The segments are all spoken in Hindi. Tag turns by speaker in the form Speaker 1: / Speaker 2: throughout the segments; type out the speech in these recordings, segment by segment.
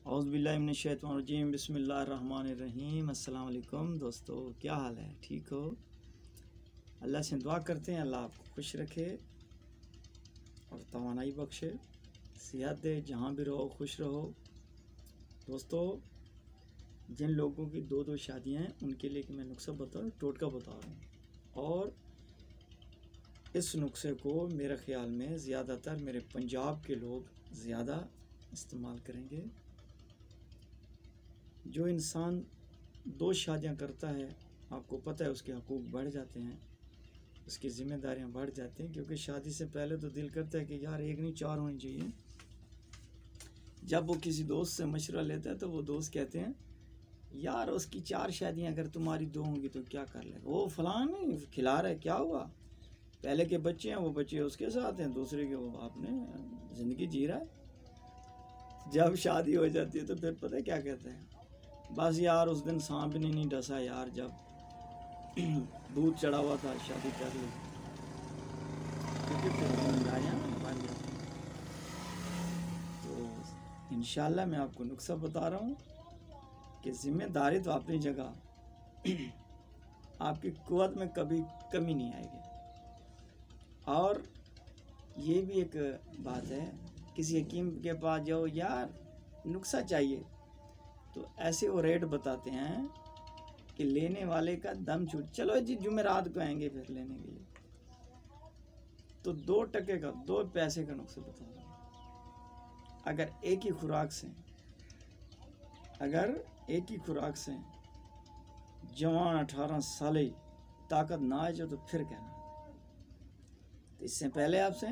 Speaker 1: औज़ुबिल्लाहिमिनश्शैतानिर्रजीम बिस्मिल्लाहिर्रहमानिर्रहीम। अस्सलाम वालेकुम दोस्तों, क्या हाल है? ठीक हो? अल्लाह से दुआ करते हैं अल्लाह आपको खुश रखे और तवानाई बख्शे, सेहत दे, जहाँ भी रहो खुश रहो। दोस्तों, जिन लोगों की दो दो शादियाँ हैं उनके लिए मैं नुस्खा टोटका बता रहा हूँ, और इस नुस्खे को मेरे ख़्याल में ज़्यादातर मेरे पंजाब के लोग ज़्यादा इस्तेमाल करेंगे। जो इंसान दो शादियां करता है, आपको पता है उसके हकूक़ बढ़ जाते हैं, उसकी ज़िम्मेदारियां बढ़ जाती हैं, क्योंकि शादी से पहले तो दिल करता है कि यार एक नहीं चार होनी चाहिए। जब वो किसी दोस्त से मशवरा लेता है तो वो दोस्त कहते हैं यार उसकी चार शादियां अगर तुम्हारी दो होंगी तो क्या कर लेगा, वो फलां नहीं खिला रहा है, क्या हुआ, पहले के बच्चे हैं वो बच्चे उसके साथ हैं, दूसरे के वो आपने ज़िंदगी जी रहा है। जब शादी हो जाती है तो फिर पता है क्या कहते हैं, बस यार उस दिन सांप ने नहीं डसा यार, जब दूध चढ़ा हुआ था शादी कर ली, क्योंकि फिर जिम्मेदारियाँ बन जाती हैं। तो इंशाल्लाह मैं आपको नुस्खा बता रहा हूँ कि जिम्मेदारी तो अपनी जगह, आपकी कुव्वत में कभी कमी नहीं आएगी। और ये भी एक बात है, किसी हकीम के पास जाओ यार नुस्खा चाहिए तो ऐसे वो रेट बताते हैं कि लेने वाले का दम छूट, चलो जी जुमेरात को आएंगे फिर लेने के लिए। तो 2 टके का 2 पैसे का नुस्खा बताऊंगा। अगर एक ही खुराक से जवान 18 साल ताकत ना आ जाए तो फिर कहना। तो इससे पहले आपसे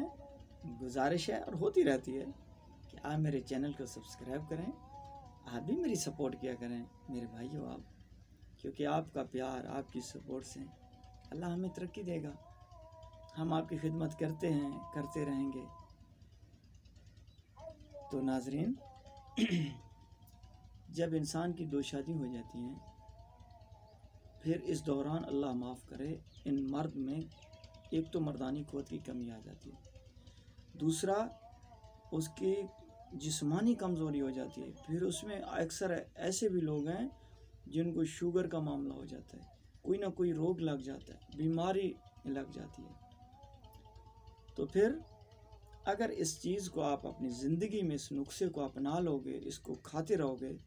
Speaker 1: गुजारिश है और होती रहती है कि आप मेरे चैनल को सब्सक्राइब करें, आप भी मेरी सपोर्ट किया करें मेरे भाइयों आप, क्योंकि आपका प्यार, आपकी सपोर्ट से अल्लाह हमें तरक्की देगा। हम आपकी खिदमत करते हैं, करते रहेंगे। तो नाजरीन, जब इंसान की दो शादी हो जाती हैं, फिर इस दौरान अल्लाह माफ़ करे इन मर्द में एक तो मर्दानी क़ुव्वत की कमी आ जाती है, दूसरा उसकी जिस्मानी कमज़ोरी हो जाती है। फिर उसमें अक्सर ऐसे भी लोग हैं जिनको शुगर का मामला हो जाता है, कोई ना कोई रोग लग जाता है, बीमारी लग जाती है। तो फिर अगर इस चीज़ को आप अपनी ज़िंदगी में, इस नुस्खे को अपना लोगे, इसको खाते रहोगे,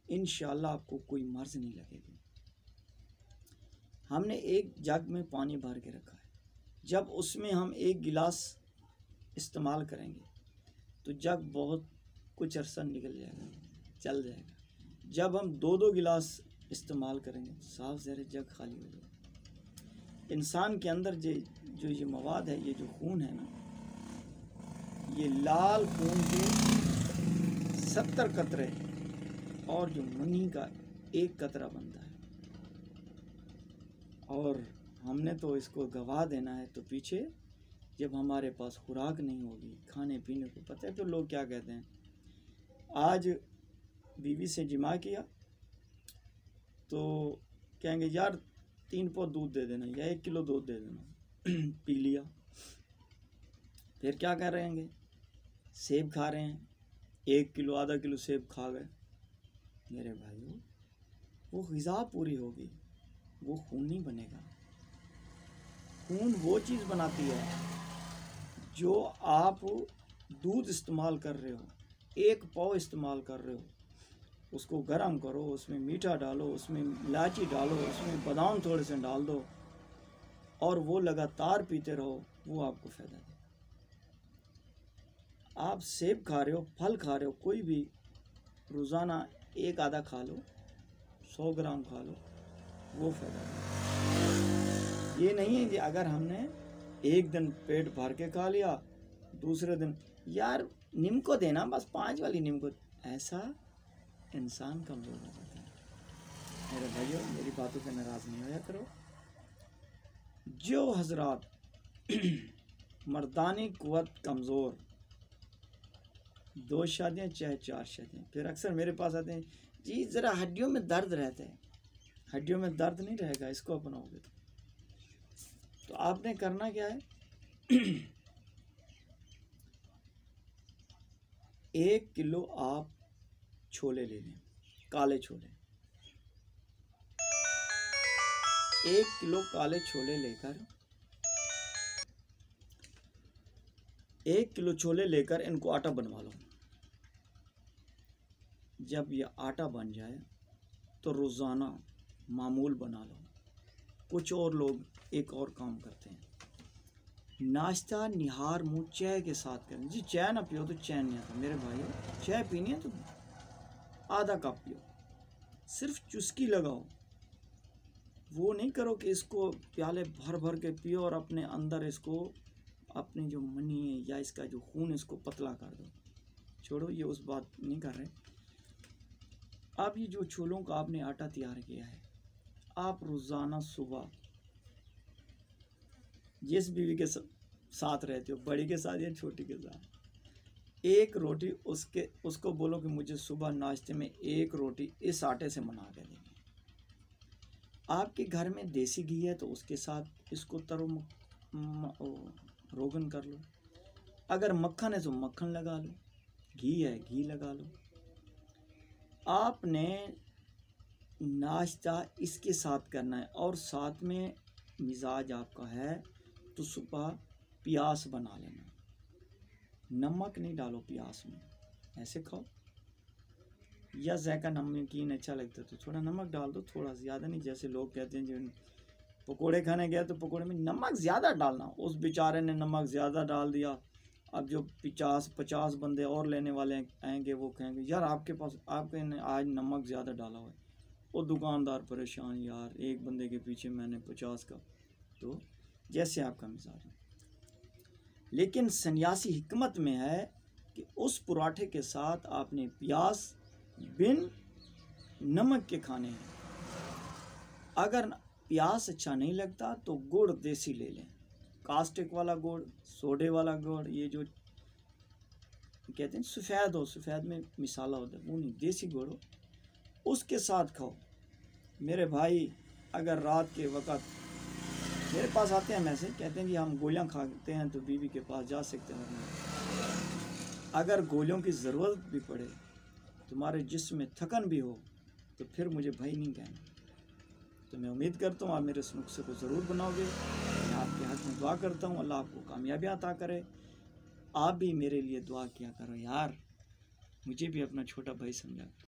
Speaker 1: इंशाअल्लाह आपको कोई मर्ज़ नहीं लगेगी। हमने एक जग में पानी भर के रखा है, जब उसमें हम 1 गिलास इस्तेमाल करेंगे तो जग बहुत कुछ अरसा निकल जाएगा, चल जाएगा। जब हम 2-2 गिलास इस्तेमाल करेंगे तो साफ ज़ाहिर जग खाली हो जाएगा। इंसान के अंदर जो ये मवाद है, ये जो खून है ना, ये लाल खून के 70 कतरे और जो मनी का 1 कतरा बनता है। और हमने तो इसको गवा देना है, तो पीछे जब हमारे पास खुराक नहीं होगी, खाने पीने को, पता है तो लोग क्या कहते हैं, आज बीवी से जिमा किया तो कहेंगे यार 3 पौ दूध दे देना या 1 किलो दूध दे देना पी लिया। फिर क्या कर रहेंगे, सेब खा रहे हैं, 1 किलो आधा किलो सेब खा गए। मेरे भाइयों, वो ग़िज़ा पूरी होगी, वो खून नहीं बनेगा। खून वो चीज़ बनाती है जो आप दूध इस्तेमाल कर रहे हो, 1 पौ इस्तेमाल कर रहे हो, उसको गर्म करो, उसमें मीठा डालो, उसमें इलायची डालो, उसमें बादाम थोड़े से डाल दो और वो लगातार पीते रहो, वो आपको फ़ायदा देगा। आप सेब खा रहे हो, फल खा रहे हो, कोई भी रोज़ाना 1 आधा खा लो, 100 ग्राम खा लो, वो फ़ायदा देगा। ये नहीं है कि अगर हमने एक दिन पेट भर के खा लिया, दूसरे दिन यार नीम को देना बस 5 वाली नीम को, ऐसा इंसान कमज़ोर हो जाता है। मेरे भाइयों, मेरी बातों पे नाराज़ नहीं होया करो। जो हजरात मर्दानी क़ुव्वत कमज़ोर, 2 शादियाँ चाहे 4 शादियाँ, फिर अक्सर मेरे पास आते हैं जी ज़रा हड्डियों में दर्द रहता है। हड्डियों में दर्द नहीं रहेगा इसको अपनाओगे तो आपने करना क्या है, 1 किलो आप छोले ले लें, काले छोले। 1 किलो काले छोले लेकर 1 किलो छोले लेकर इनको आटा बनवा लो। जब ये आटा बन जाए तो रोज़ाना मामूल बना लो। कुछ और लोग एक और काम करते हैं, नाश्ता निहार मुँह चाय के साथ करें। जी चाय ना पियो तो चैन नहीं आता। मेरे भाइयों, चाय पीनी है तो आधा कप पियो, सिर्फ चुस्की लगाओ। वो नहीं करो कि इसको प्याले भर भर के पियो और अपने अंदर इसको, अपनी जो मनी है या इसका जो खून है इसको पतला कर दो। छोड़ो, ये उस बात नहीं कर रहे। अब ये जो छोलों का आपने आटा तैयार किया है, आप रोज़ाना सुबह जिस बीवी के साथ रहते हो, बड़ी के साथ या छोटी के साथ, 1 रोटी उसको बोलो कि मुझे सुबह नाश्ते में 1 रोटी इस आटे से बना के देंगे। आपके घर में देसी घी है तो उसके साथ इसको रोगन कर लो। अगर मक्खन है तो मक्खन लगा लो, घी है घी लगा लो। आपने नाश्ता इसके साथ करना है और साथ में मिजाज आपका है तो सुबह प्याज बना लेना। नमक नहीं डालो प्याज में, ऐसे खाओ। या ज़ायका नमकीन अच्छा लगता है तो थोड़ा नमक डाल दो, थोड़ा ज़्यादा नहीं। जैसे लोग कहते हैं जो पकोड़े खाने गया तो पकोड़े में नमक ज़्यादा डालना, उस बेचारे ने नमक ज़्यादा डाल दिया। अब जो 50 बंदे और लेने वाले आएंगे वो कहेंगे यार आपके ने आज नमक ज़्यादा डाला हुआ है। वो दुकानदार परेशान, यार एक बंदे के पीछे मैंने 50 का। तो जैसे आपका मिजाज है, लेकिन सन्यासी हिकमत में है कि उस पराठे के साथ आपने प्याज बिन नमक के खाने हैं। अगर प्याज अच्छा नहीं लगता तो गुड़ देसी ले लें, कास्टिक वाला गुड़, सोडे वाला गुड़, ये जो कहते हैं सफ़ेद हो, सफ़ेद में मिसाला होता है, वो नहीं, देसी गुड़ हो, उसके साथ खाओ। मेरे भाई, अगर रात के वक़्त मेरे पास आते हैं मैसेज, कहते हैं जी हम गोलियां खाते हैं तो बीवी के पास जा सकते हैं। अगर गोलियों की ज़रूरत भी पड़े, तुम्हारे जिस्म में थकन भी हो, तो फिर मुझे भाई नहीं कहना। तो मैं उम्मीद करता हूँ आप मेरे इस नुस्खे को ज़रूर बनाओगे। मैं आपके हक़ में दुआ करता हूँ, अल्लाह आपको कामयाबी अता करे। आप भी मेरे लिए दुआ किया करो यार, मुझे भी अपना छोटा भाई समझा।